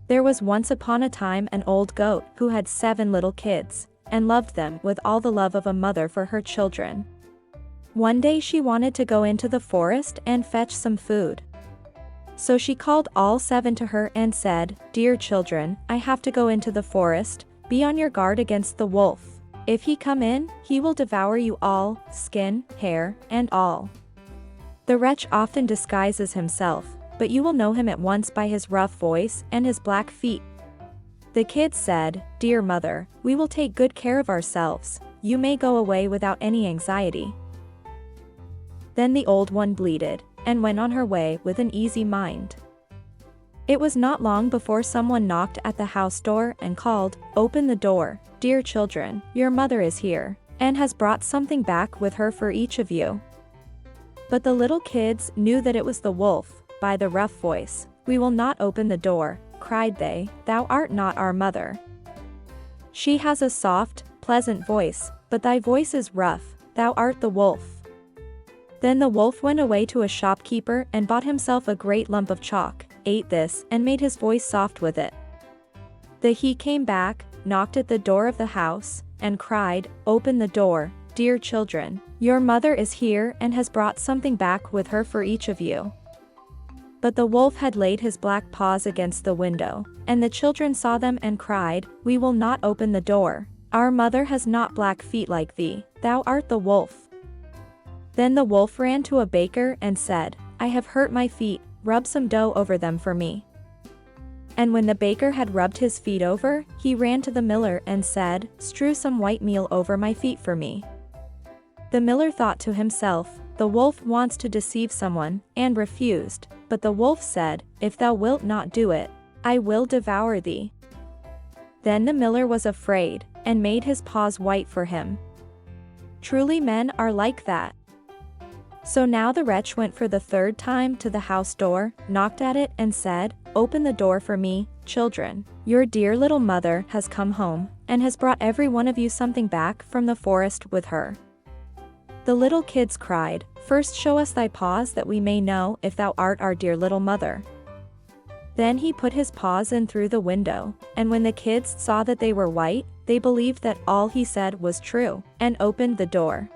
There was once upon a time an old goat who had 7 little kids, and loved them with all the love of a mother for her children. One day she wanted to go into the forest and fetch some food. So she called all 7 to her and said, "Dear children, I have to go into the forest, be on your guard against the wolf. If he come in, he will devour you all, skin, hair, and all. The wretch often disguises himself, but you will know him at once by his rough voice and his black feet." The kids said, "Dear mother, we will take good care of ourselves, you may go away without any anxiety." Then the old one bleated, and went on her way with an easy mind. It was not long before someone knocked at the house door and called, "Open the door, dear children, your mother is here, and has brought something back with her for each of you." But the little kids knew that it was the wolf, by the rough voice. "We will not open the door," cried they, "thou art not our mother. She has a soft, pleasant voice, but thy voice is rough, thou art the wolf." Then the wolf went away to a shopkeeper and bought himself a great lump of chalk, ate this and made his voice soft with it. He came back, knocked at the door of the house, and cried, "Open the door, dear children, your mother is here and has brought something back with her for each of you." But the wolf had laid his black paws against the window, and the children saw them and cried, "We will not open the door. Our mother has not black feet like thee, thou art the wolf." Then the wolf ran to a baker and said, "I have hurt my feet, rub some dough over them for me." And when the baker had rubbed his feet over, he ran to the miller and said, "Strew some white meal over my feet for me." The miller thought to himself, "The wolf wants to deceive someone," and refused, but the wolf said, "If thou wilt not do it, I will devour thee." Then the miller was afraid, and made his paws white for him. Truly men are like that. So now the wretch went for the 3rd time to the house door, knocked at it and said, "Open the door for me, children. Your dear little mother has come home, and has brought every one of you something back from the forest with her." The little kids cried, "First show us thy paws that we may know if thou art our dear little mother." Then he put his paws in through the window, and when the kids saw that they were white, they believed that all he said was true, and opened the door.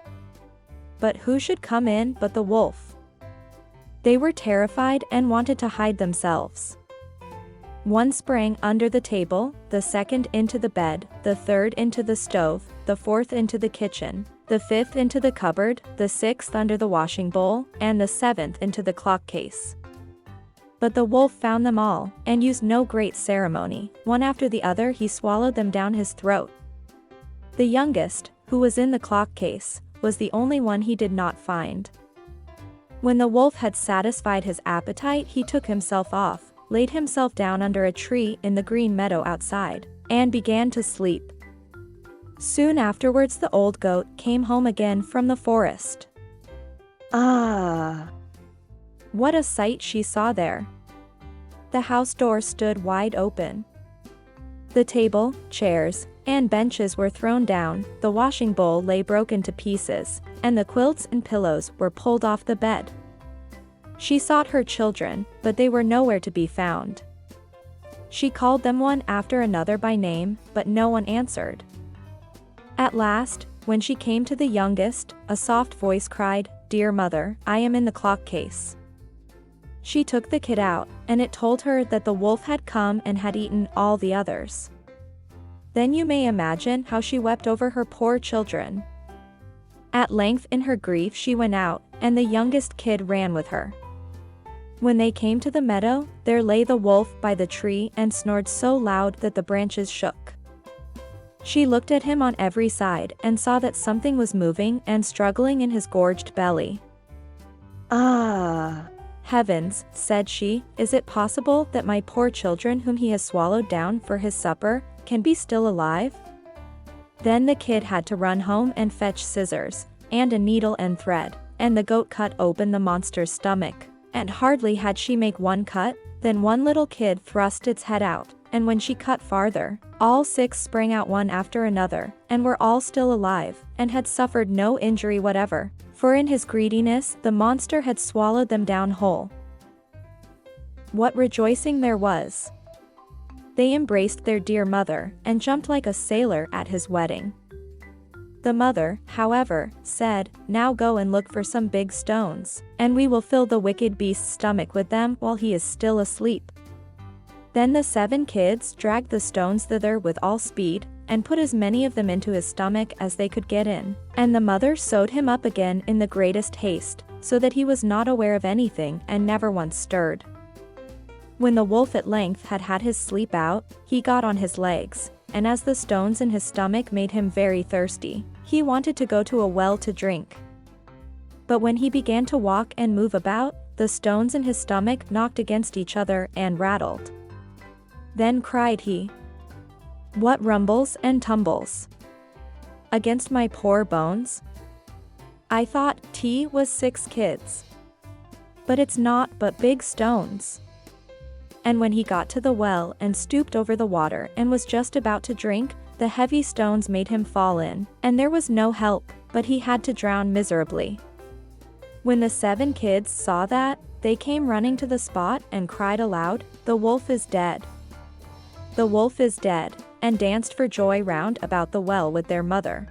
But who should come in but the wolf? They were terrified and wanted to hide themselves. One sprang under the table, the 2nd into the bed, the 3rd into the stove, the 4th into the kitchen, the 5th into the cupboard, the 6th under the washing bowl, and the 7th into the clock case. But the wolf found them all, and used no great ceremony. One after the other he swallowed them down his throat. The youngest, who was in the clock case, was the only one he did not find. When the wolf had satisfied his appetite, he took himself off, laid himself down under a tree in the green meadow outside, and began to sleep. Soon afterwards the old goat came home again from the forest. Ah! What a sight she saw there! The house door stood wide open. The table, chairs, and benches were thrown down, the washing bowl lay broken to pieces, and the quilts and pillows were pulled off the bed. She sought her children, but they were nowhere to be found. She called them one after another by name, but no one answered. At last, when she came to the youngest, a soft voice cried, "Dear mother, I am in the clock case." She took the kid out, and it told her that the wolf had come and had eaten all the others. Then you may imagine how she wept over her poor children. At length in her grief she went out, and the youngest kid ran with her. When they came to the meadow, there lay the wolf by the tree and snored so loud that the branches shook. She looked at him on every side and saw that something was moving and struggling in his gorged belly. "Ah! Heavens," said she, "is it possible that my poor children whom he has swallowed down for his supper can be still alive?" Then the kid had to run home and fetch scissors, and a needle and thread, and the goat cut open the monster's stomach, and hardly had she make one cut, then one little kid thrust its head out, and when she cut farther, all 6 sprang out one after another, and were all still alive, and had suffered no injury whatever, for in his greediness the monster had swallowed them down whole. What rejoicing there was! They embraced their dear mother and jumped like a sailor at his wedding. The mother, however, said, "Now go and look for some big stones, and we will fill the wicked beast's stomach with them while he is still asleep." Then the 7 kids dragged the stones thither with all speed, and put as many of them into his stomach as they could get in, and the mother sewed him up again in the greatest haste, so that he was not aware of anything and never once stirred. When the wolf at length had had his sleep out, he got on his legs, and as the stones in his stomach made him very thirsty, he wanted to go to a well to drink. But when he began to walk and move about, the stones in his stomach knocked against each other and rattled. Then cried he, "What rumbles and tumbles against my poor bones? I thought 't was 6 kids, but it's not but big stones." And when he got to the well and stooped over the water and was just about to drink, the heavy stones made him fall in, and there was no help, but he had to drown miserably. When the 7 kids saw that, they came running to the spot and cried aloud, "The wolf is dead! The wolf is dead," and danced for joy round about the well with their mother.